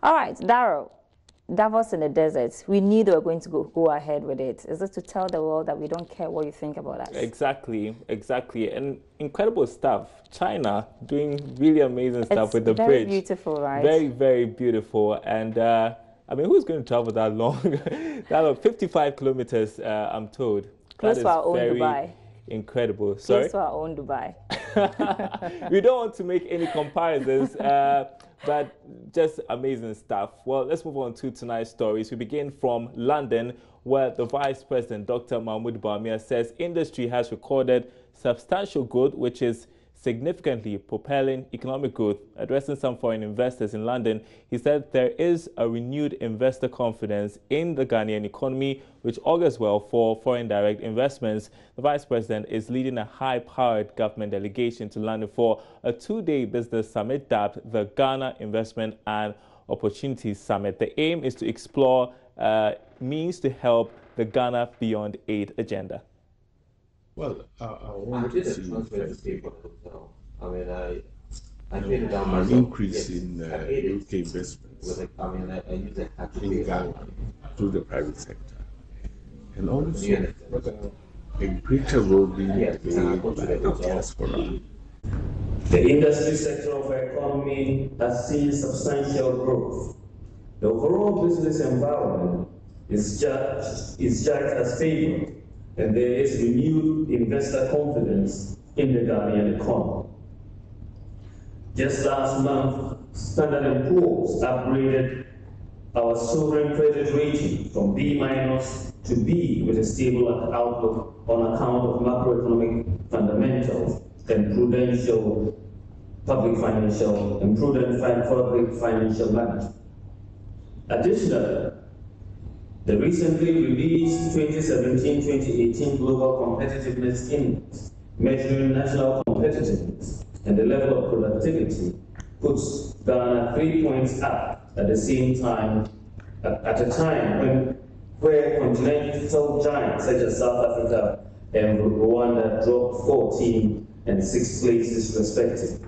All right, Darryl, Davos in the desert. We knew they were going to go ahead with it. Is it to tell the world that we don't care what you think about us? Exactly. And incredible stuff. China doing really amazing stuff with the bridge. Very beautiful, right? Very, very beautiful. And I mean, who's going to travel that long? That long, 55 kilometers, I'm told. Close to our own Dubai. Incredible. Close to our own Dubai. We don't want to make any comparisons, but just amazing stuff. Well, let's move on to tonight's stories. We begin from London, where the Vice President, Dr. Mahmoud Bawumia, says industry has recorded substantial growth, which is significantly propelling economic growth. Addressing some foreign investors in London, he said there is a renewed investor confidence in the Ghanaian economy, which augurs well for foreign direct investments. The Vice President is leading a high-powered government delegation to London for a two-day business summit dubbed the Ghana Investment and Opportunities Summit. The aim is to explore means to help the Ghana Beyond Aid agenda. Well, I want to see an increase in UK investments in Ghana through the private sector, and also a greater role being played by the diaspora. The industry sector of our economy has seen substantial growth. The overall business environment is judged as favorable, and there is renewed investor confidence in the Ghanaian economy. Just last month, Standard & Poor's upgraded our sovereign credit rating from B- to B with a stable outlook on account of macroeconomic fundamentals and prudent public financial management. Additionally, the recently released 2017-2018 Global Competitiveness Index, measuring national competitiveness and the level of productivity, puts Ghana 3 points up at the same time, at a time where continental giants such as South Africa and Rwanda dropped 14 and 6 places respectively.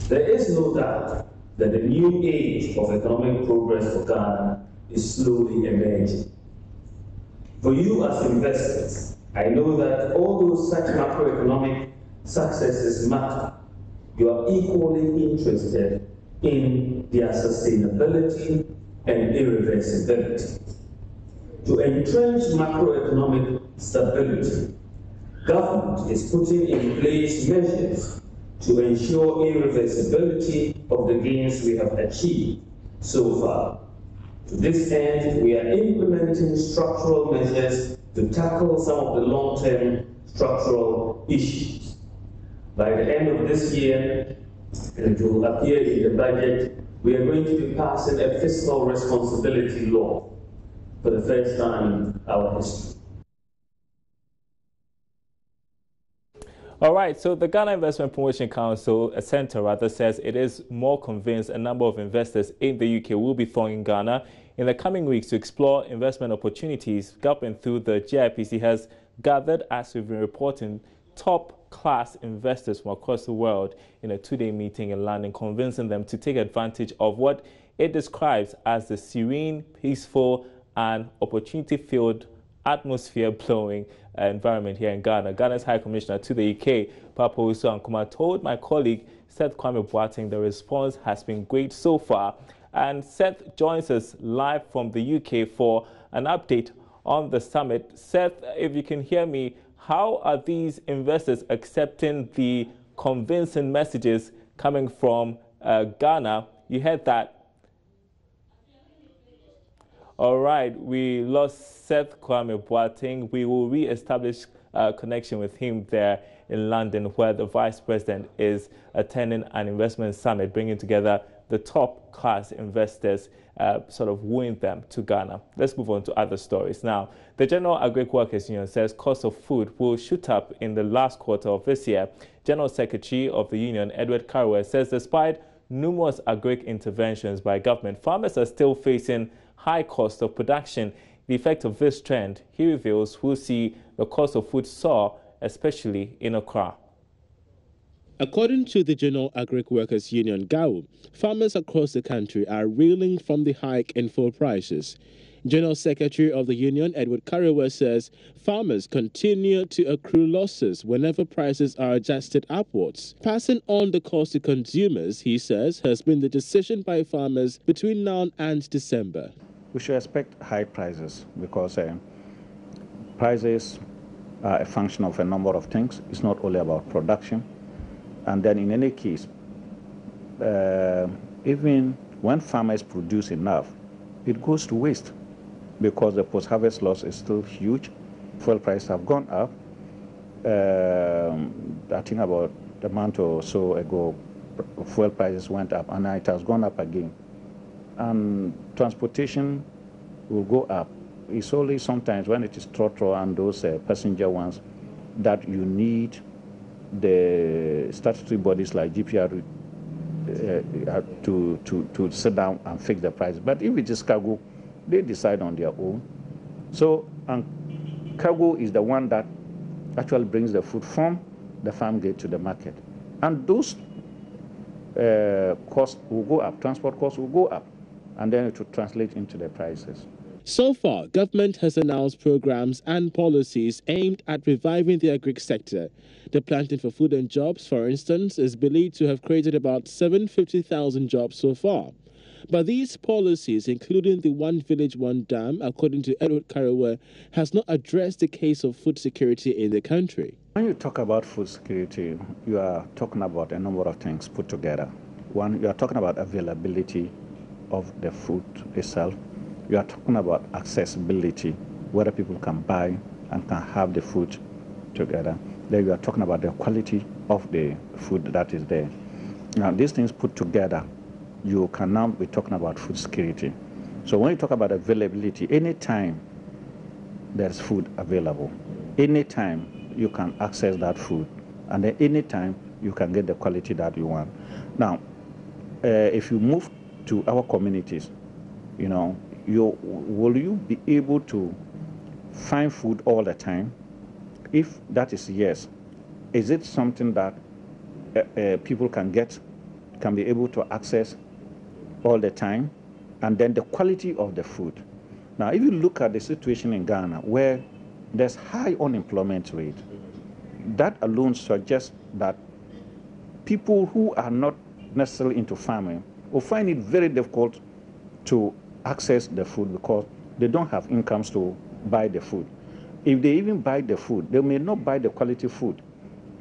There is no doubt that the new age of economic progress for Ghana is slowly emerging. For you as investors, I know that although such macroeconomic successes matter, you are equally interested in their sustainability and irreversibility. To entrench macroeconomic stability, government is putting in place measures to ensure irreversibility of the gains we have achieved so far. To this end, we are implementing structural measures to tackle some of the long-term structural issues. By the end of this year, and it will appear in the budget, we are going to be passing a fiscal responsibility law for the first time in our history. All right, so the Ghana Investment Promotion Council, a center rather, says it is more convinced a number of investors in the UK will be thronging Ghana in the coming weeks to explore investment opportunities. Government through the GIPC has gathered, as we've been reporting, top-class investors from across the world in a two-day meeting in London, convincing them to take advantage of what it describes as the serene, peaceful, and opportunity-filled atmosphere-blowing environment here in Ghana. Ghana's High Commissioner to the UK, Papa Usu Ankuma, told my colleague Seth Kwame Boateng the response has been great so far. And Seth joins us live from the UK for an update on the summit. Seth, if you can hear me, how are these investors accepting the convincing messages coming from Ghana? You heard that. All right, we lost Seth Kwame Boateng. We will re-establish connection with him there in London, where the Vice President is attending an investment summit, bringing together the top-class investors, sort of wooing them to Ghana. Let's move on to other stories. Now, the General Agric Workers Union says cost of food will shoot up in the last quarter of this year. General Secretary of the union, Edward Karwe, says despite numerous agric interventions by government, farmers are still facing high cost of production. The effect of this trend, he reveals, will see the cost of food soar, especially in Accra. According to the General Agric Workers Union, GAU, farmers across the country are reeling from the hike in fuel prices. General Secretary of the union, Edward Karewa, says farmers continue to accrue losses whenever prices are adjusted upwards. Passing on the cost to consumers, he says, has been the decision by farmers between now and December. We should expect high prices because prices are a function of a number of things. It's not only about production. And then in any case, even when farmers produce enough, it goes to waste because the post-harvest loss is still huge. Fuel prices have gone up. I think about a month or so ago, fuel prices went up, and now it has gone up again. And transportation will go up. It's only sometimes when it is trotro and those passenger ones that you need the statutory bodies like GPR to sit down and fix the price. But if it is cargo, they decide on their own. So, and cargo is the one that actually brings the food from the farm gate to the market. And those costs will go up, transport costs will go up, and then it will translate into the prices. So far, government has announced programs and policies aimed at reviving the agric sector. The Planting for Food and Jobs, for instance, is believed to have created about 750,000 jobs so far. But these policies, including the One Village, One Dam, according to Edward Karewa, has not addressed the case of food security in the country. When you talk about food security, you are talking about a number of things put together. One, you are talking about availability of the food itself. You are talking about accessibility, whether people can buy and can have the food together. Then you are talking about the quality of the food that is there. Now, these things put together, you can now be talking about food security. So when you talk about availability, anytime there's food available, anytime you can access that food, and then anytime you can get the quality that you want. Now, if you move to our communities, you know, will you be able to find food all the time? If that is yes, is it something that people can be able to access all the time? And then the quality of the food. Now, if you look at the situation in Ghana, where there's high unemployment rate, that alone suggests that people who are not necessarily into farming will find it very difficult to access the food because they don't have incomes to buy the food. If they even buy the food, they may not buy the quality food,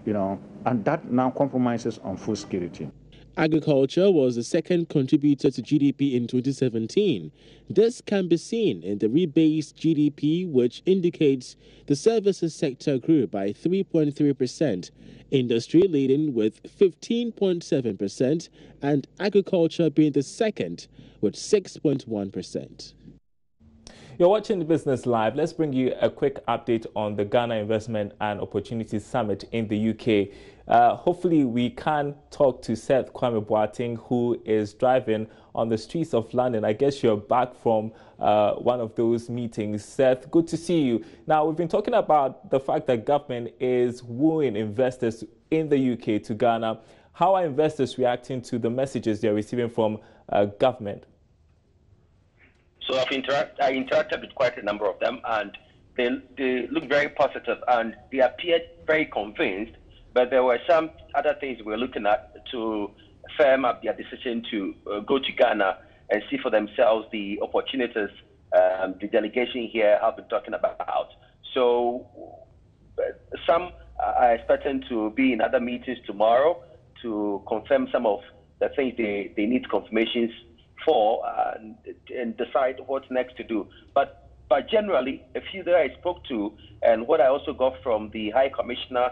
you know, and that now compromises on food security. Agriculture was the second contributor to GDP in 2017. This can be seen in the rebased GDP, which indicates the services sector grew by 3.3%, industry leading with 15.7%, and agriculture being the second with 6.1%. You're watching The Business Live. Let's bring you a quick update on the Ghana Investment and Opportunities Summit in the UK. Hopefully, we can talk to Seth Kwame Boateng, who is driving on the streets of London. I guess you're back from one of those meetings. Seth, good to see you. Now, we've been talking about the fact that government is wooing investors in the UK to Ghana. How are investors reacting to the messages they're receiving from government? So I interacted with quite a number of them, and they look very positive, and they appeared very convinced. But there were some other things we were looking at to firm up their decision to go to Ghana and see for themselves the opportunities the delegation here have been talking about. So some are expecting to be in other meetings tomorrow to confirm some of the things they need confirmations for and decide what's next to do. But generally, a few that I spoke to, and what I also got from the High Commissioner,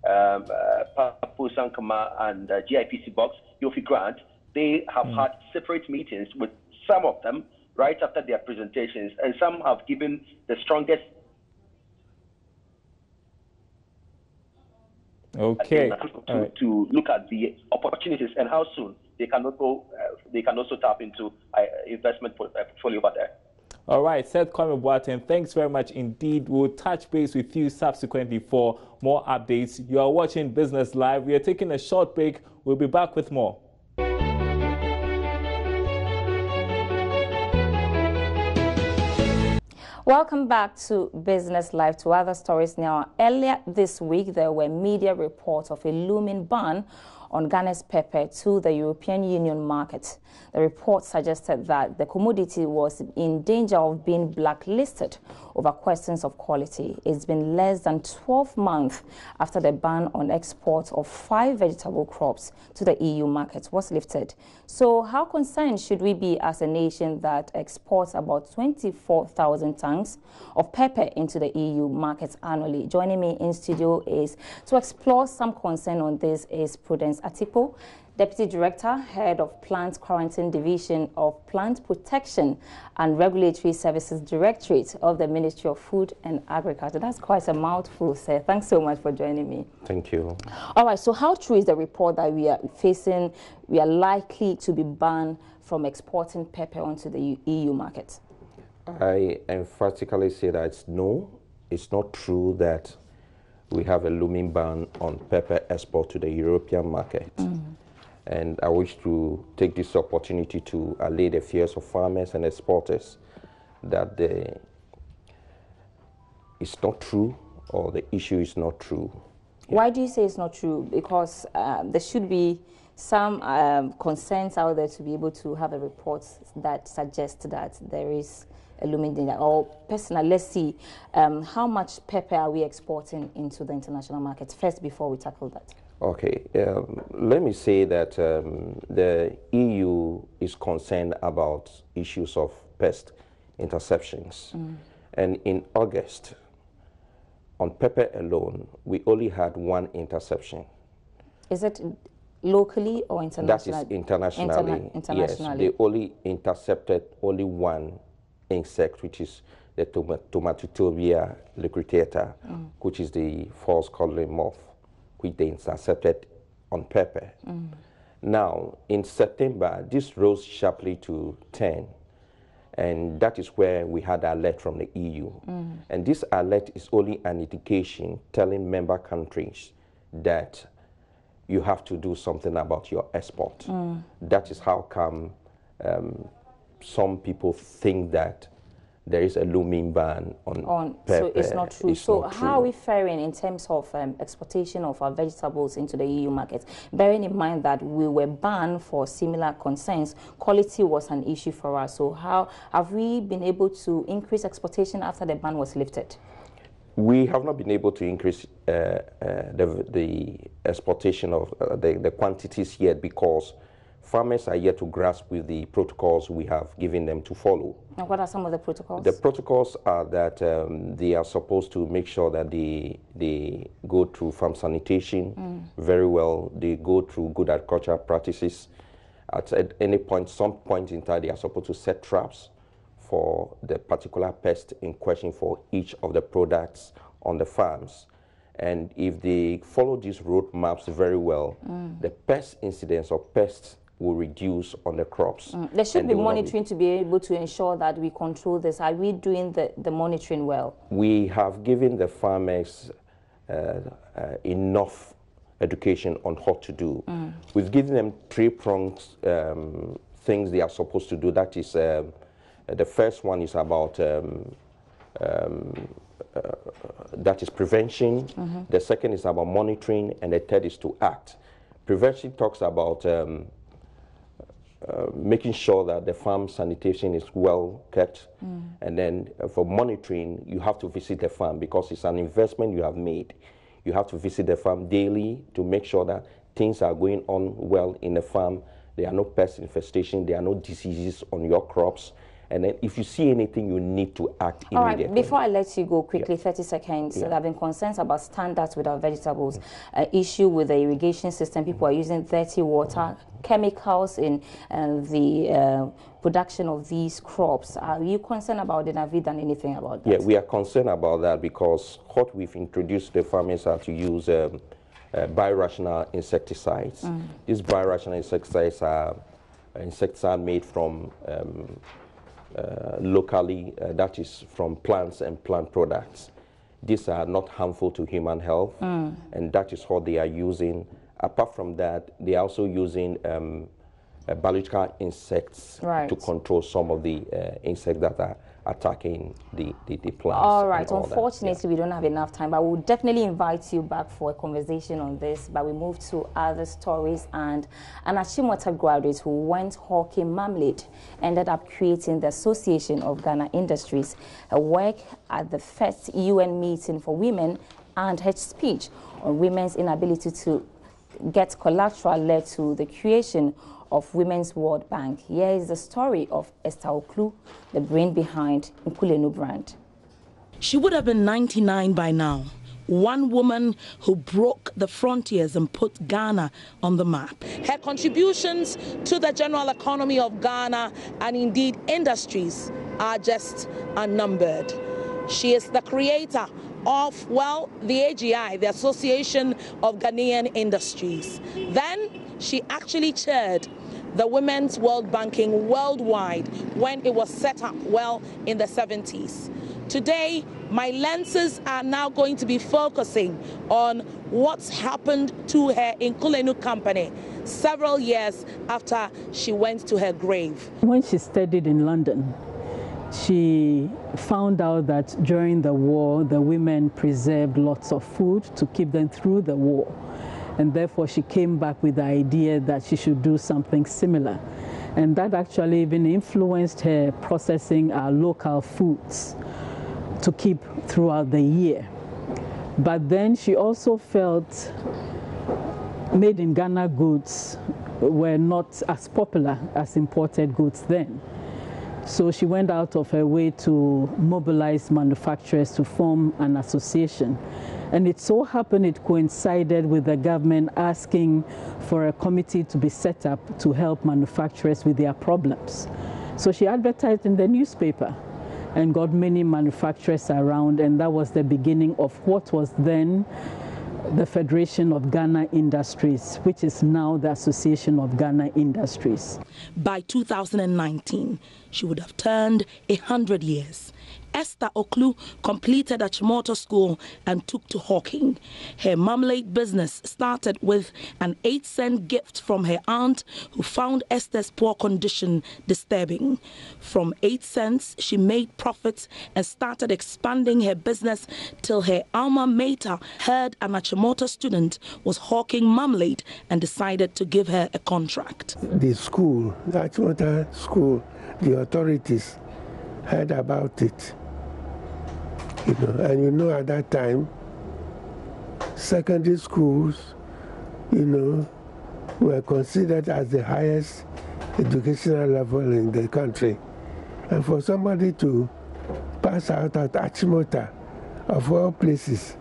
Papu Sankama, and GIPC Box, Yofi Grant, they have had separate meetings with some of them right after their presentations, and some have given the strongest. Okay. To look at the opportunities and how soon they can also tap into investment portfolio over there. All right, Seth Kwame Boateng, thanks very much indeed. We'll touch base with you subsequently for more updates. You are watching Business Live. We are taking a short break. We'll be back with more. Welcome back to Business Live. To other stories now. Earlier this week, there were media reports of a looming ban on Ghana's pepper to the European Union market. The report suggested that the commodity was in danger of being blacklisted over questions of quality. It's been less than 12 months after the ban on export of 5 vegetable crops to the EU market was lifted. So how concerned should we be as a nation that exports about 24,000 tons of pepper into the EU market annually? Joining me in studio is to explore some concern on this is Prudence Atipo, Deputy Director, Head of Plant Quarantine Division of Plant Protection and Regulatory Services Directorate of the Ministry of Food and Agriculture. That's quite a mouthful, sir. Thanks so much for joining me. Thank you. All right, so how true is the report that we are likely to be banned from exporting pepper onto the EU market? I emphatically say that it's not true that we have a looming ban on pepper export to the European market. And I wish to take this opportunity to allay the fears of farmers and exporters that it's not true, or the issue is not true. Why do you say it's not true? Because there should be some concerns out there to be able to have a report that suggests that there is a looming danger. Or personally, let's see, how much pepper are we exporting into the international market first before we tackle that? Okay, let me say that the EU is concerned about issues of pest interceptions. And in August, on pepper alone, we only had 1 interception. Is it locally or internationally? That is internationally. Internationally. Yes, they only intercepted only 1 insect, which is the Tomatotobia lucritata, which is the false codling moth, which they intercepted on pepper. Now, in September, this rose sharply to 10, and that is where we had an alert from the EU. And this alert is only an indication telling member countries that you have to do something about your export. That is how come some people think that there is a looming ban on pepper. So it's not true. How are we faring in terms of exportation of our vegetables into the EU market? Bearing in mind that we were banned for similar concerns, quality was an issue for us. So how have we been able to increase exportation after the ban was lifted? We have not been able to increase the exportation of the quantities yet, because farmers are yet to grasp with the protocols we have given them to follow. And what are some of the protocols? The protocols are that they are supposed to make sure that they go through farm sanitation very well. They go through good agricultural practices. At any point, some point in time, they are supposed to set traps for the particular pest in question for each of the products on the farms. And if they follow these roadmaps very well, the pest incidence or pests will reduce on the crops. There should be monitoring to be able to ensure that we control this. Are we doing the monitoring well? We have given the farmers enough education on what to do. We've given them 3-pronged things they are supposed to do. That is, the first one is about that is prevention. The second is about monitoring, and the third is to act. Prevention talks about making sure that the farm sanitation is well kept. And then for monitoring, you have to visit the farm, because it's an investment you have made. You have to visit the farm daily to make sure that things are going on well in the farm. There are no pest infestation, there are no diseases on your crops. And then if you see anything, you need to act immediately. All right, before I let you go quickly, 30 seconds, there have been concerns about standards with our vegetables, issue with the irrigation system. People are using dirty water, chemicals in the production of these crops. Are you concerned about it? Have you done anything about that? Yeah, we are concerned about that, because what we've introduced the farmers are to use biorational insecticides. These biorational insecticides are insecticides made from locally, that is from plants and plant products. These are not harmful to human health, and that is what they are using. Apart from that, they are also using biological insects to control some of the insects that are attacking the plants. All right, unfortunately, we don't have enough time, but we'll definitely invite you back for a conversation on this. But we move to other stories, and an Achimota graduate who went hawking marmalade ended up creating the Association of Ghana Industries. Her work at the first UN meeting for women and her speech on women's inability to get collateral led to the creation of Women's World Bank. Here is the story of Esther Oklu, the brain behind Nkulenu brand. She would have been 99 by now. One woman who broke the frontiers and put Ghana on the map. Her contributions to the general economy of Ghana and indeed industries are just unnumbered. She is the creator of, well, the AGI, the Association of Ghanaian Industries. Then she actually chaired the Women's World Banking worldwide when it was set up, well, in the 70s. Today, my lenses are now going to be focusing on what's happened to her Nkulenu company several years after she went to her grave. When she studied in London, she found out that during the war, the women preserved lots of food to keep them through the war. And therefore, she came back with the idea that she should do something similar. And that actually even influenced her processing our local foods to keep throughout the year. But then she also felt made in Ghana goods were not as popular as imported goods then. So she went out of her way to mobilize manufacturers to form an association. And it so happened it coincided with the government asking for a committee to be set up to help manufacturers with their problems. So she advertised in the newspaper and got many manufacturers around, and that was the beginning of what was then the Federation of Ghana Industries, which is now the Association of Ghana Industries. By 2019, she would have turned 100 years. Esther Oklu completed Achimota School and took to hawking. Her marmalade business started with an 8-cent gift from her aunt, who found Esther's poor condition disturbing. From 8 cents, she made profits and started expanding her business till her alma mater heard an Achimota student was hawking marmalade and decided to give her a contract. The school, the Achimota school, the authorities heard about it. And at that time, secondary schools, were considered as the highest educational level in the country. And for somebody to pass out at Achimota, of all places,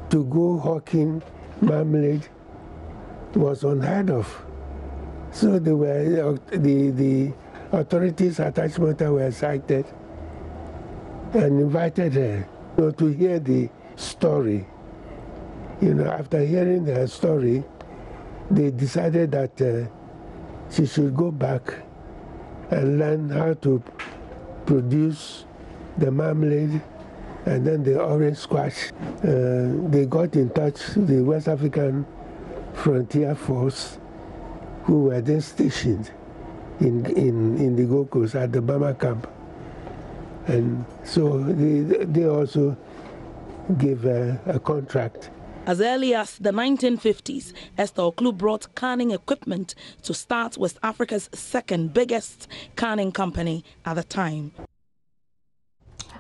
to go hawking marmalade was unheard of. So they were, the authorities at Achimota were cited and invited her to hear the story. After hearing her story, they decided that she should go back and learn how to produce the marmalade and then the orange squash. They got in touch with the West African Frontier Force, who were then stationed in the Gold Coast at the Bama camp. And so they also gave a contract. As early as the 1950s, Esther Oklu brought canning equipment to start West Africa's second biggest canning company at the time.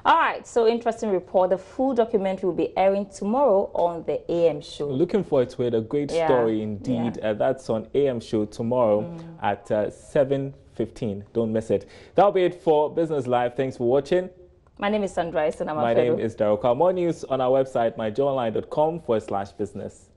All right, so interesting report. The full documentary will be airing tomorrow on the AM show. Looking forward to it. A great story indeed. That's on AM show tomorrow at 7:15. Don't miss it. That'll be it for Business Live. Thanks for watching. My name is Sandra. My name is Daroka. More news on our website, myjoyonline.com/business.